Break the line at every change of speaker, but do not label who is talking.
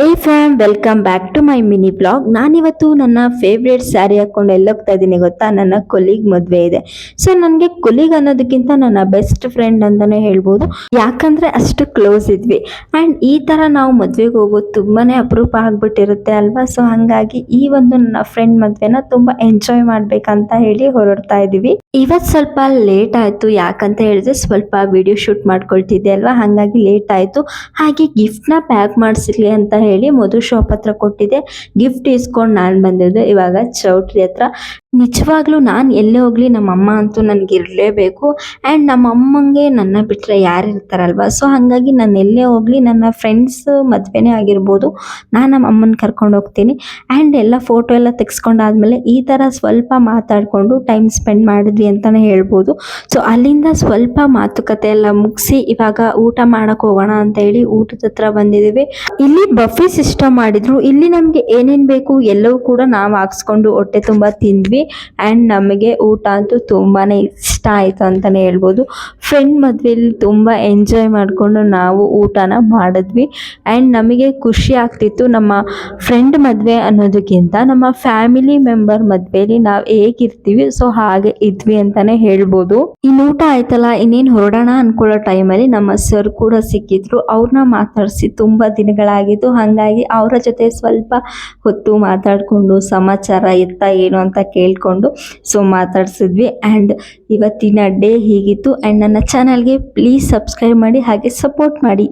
ಏ fam welcome back to my mini blog. ನಾನಿವತ್ತು ನನ್ನ ಫೇವ್ರೇಟ್ ಸ್ಯಾರಿ ಹಾಕೊಂಡು ಎಲ್ಲೋಗ್ತಾ ಇದ್ದೀನಿ ಗೊತ್ತಾ? ನನ್ನ ಕೊಲೀಗ್ ಮದುವೆ ಇದೆ. ಸೊ ನನಗೆ ಕೊಲೀಗ್ ಅನ್ನೋದಕ್ಕಿಂತ ನನ್ನ ಬೆಸ್ಟ್ ಫ್ರೆಂಡ್ ಅಂತಾನೆ ಹೇಳ್ಬೋದು. ಯಾಕಂದ್ರೆ ಅಷ್ಟು ಕ್ಲೋಸ್ ಇದ್ವಿ. ಆ್ಯಂಡ್ ಈ ಥರ ನಾವು ಮದುವೆಗೆ ಹೋಗೋದು ತುಂಬಾನೇ ಅಪರೂಪ ಆಗ್ಬಿಟ್ಟಿರುತ್ತೆ ಅಲ್ವಾ? ಸೊ ಹಾಗಾಗಿ ಈ ಒಂದು ನನ್ನ ಫ್ರೆಂಡ್ ಮದುವೆನ ತುಂಬ ಎಂಜಾಯ್ ಮಾಡ್ಬೇಕಂತ ಹೇಳಿ ಹೊರಡ್ತಾ ಇದ್ದೀವಿ. ಇವತ್ತು ಸ್ವಲ್ಪ ಲೇಟ್ ಆಯಿತು. ಯಾಕಂತ ಹೇಳಿದ್ರೆ ಸ್ವಲ್ಪ ವಿಡಿಯೋ ಶೂಟ್ ಮಾಡ್ಕೊಳ್ತಿದ್ದೆ ಅಲ್ವಾ, ಹಾಗಾಗಿ ಲೇಟ್ ಆಯಿತು. ಹಾಗೆ ಗಿಫ್ಟ್ನ ಪ್ಯಾಕ್ ಮಾಡಿಸಿರ್ಲಿ ಅಂತ ಹೇಳಿ ಮಧು ಶಾಪ್ ಹತ್ರ ಕೊಟ್ಟಿದ್ದೆ. ಗಿಫ್ಟ್ ಇಸ್ಕೊಂಡು ನಾನು ಬಂದಿದ್ದೆ ಇವಾಗ ಚೌಟ್ರಿ ಹತ್ರ. ನಿಜವಾಗ್ಲೂ ನಾನು ಎಲ್ಲೇ ಹೋಗ್ಲಿ ನಮ್ಮ ಅಮ್ಮ ಅಂತೂ ನನಗೆ ಇರಲೇಬೇಕು. ಆ್ಯಂಡ್ ನಮ್ಮ ಅಮ್ಮಂಗೆ ನನ್ನ ಬಿಟ್ಟರೆ ಯಾರು ಇರ್ತಾರಲ್ವ. ಸೊ ಹಾಗಾಗಿ ನಾನು ಎಲ್ಲೇ ಹೋಗ್ಲಿ ನನ್ನ ಫ್ರೆಂಡ್ಸ್ ಮದುವೆನೇ ಆಗಿರ್ಬೋದು, ನಾನು ನಮ್ಮ ಅಮ್ಮನ ಕರ್ಕೊಂಡು ಹೋಗ್ತೀನಿ. ಆ್ಯಂಡ್ ಎಲ್ಲ ಫೋಟೋ ಎಲ್ಲ ತೆಗೆಸ್ಕೊಂಡಾದ್ಮೇಲೆ ಈ ಥರ ಸ್ವಲ್ಪ ಮಾತಾಡಿಕೊಂಡು ಟೈಮ್ ಸ್ಪೆಂಡ್ ಮಾಡಿದ್ವಿ ಅಂತಲೇ ಹೇಳ್ಬೋದು. ಸೊ ಅಲ್ಲಿಂದ ಸ್ವಲ್ಪ ಮಾತುಕತೆ ಎಲ್ಲ ಮುಗಿಸಿ ಇವಾಗ ಊಟ ಮಾಡೋಕ್ಕೆ ಹೋಗೋಣ ಅಂತ ಹೇಳಿ ಊಟದ ಹತ್ರ ಬಂದಿದ್ದೀವಿ. ಇಲ್ಲಿ ಬಫೆ ಸಿಸ್ಟಮ್ ಮಾಡಿದ್ರು. ಇಲ್ಲಿ ನಮಗೆ ಏನೇನು ಬೇಕು ಎಲ್ಲವೂ ಕೂಡ ನಾವು ಹಾಕ್ಸ್ಕೊಂಡು ಹೊಟ್ಟೆ ತುಂಬ ತಿಂದ್ವಿ. ಆ್ಯಂಡ್ ನಮಗೆ ಊಟ ಅಂತೂ ತುಂಬಾ ಇಷ್ಟ ಆಯಿತು ಅಂತಲೇ ಹೇಳ್ಬೋದು. ಫ್ರೆಂಡ್ ಮದುವೆಯಲ್ಲಿ ತುಂಬ ಎಂಜಾಯ್ ಮಾಡಿಕೊಂಡು ನಾವು ಊಟನ ಮಾಡಿದ್ವಿ. ಆ್ಯಂಡ್ ನಮಗೆ ಖುಷಿ ಆಗ್ತಿತ್ತು. ನಮ್ಮ ಫ್ರೆಂಡ್ ಮದುವೆ ಅನ್ನೋದಕ್ಕಿಂತ ನಮ್ಮ ಫ್ಯಾಮಿಲಿ ಮೆಂಬರ್ ಮದುವೆಯಲ್ಲಿ ನಾವು ಹೇಗಿರ್ತೀವಿ ಸೊ ಹಾಗೆ ಇದ್ವಿ ಅಂತಲೇ ಹೇಳ್ಬೋದು. ಇನ್ನು ಊಟ ಆಯ್ತಲ್ಲ, ಇನ್ನೇನು ಹೊರಡೋಣ ಅಂದ್ಕೊಳ್ಳೋ ಟೈಮಲ್ಲಿ ನಮ್ಮ ಸರ್ ಕೂಡ ಸಿಕ್ಕಿದ್ರು. ಅವ್ರನ್ನ ಮಾತಾಡಿಸಿ ತುಂಬ ದಿನಗಳಾಗಿತ್ತು. ಹಾಗಾಗಿ ಅವರ ಜೊತೆ ಸ್ವಲ್ಪ ಹೊತ್ತು ಮಾತಾಡಿಕೊಂಡು ಸಮಾಚಾರ ಎತ್ತ ಏನು ಅಂತ ಕೇಳಿಕೊಂಡು ಸೊ ಮಾತಾಡ್ಸಿದ್ವಿ. ಆ್ಯಂಡ್ ಇವತ್ತಿನ ಡೇ ಹೀಗಿತ್ತು. ಆ್ಯಂಡ್ ನನ್ನ ಚಾನಲ್ಗೆ ಪ್ಲೀಸ್ ಸಬ್ಸ್ಕ್ರೈಬ್ ಮಾಡಿ ಹಾಗೆ ಸಪೋರ್ಟ್ ಮಾಡಿ.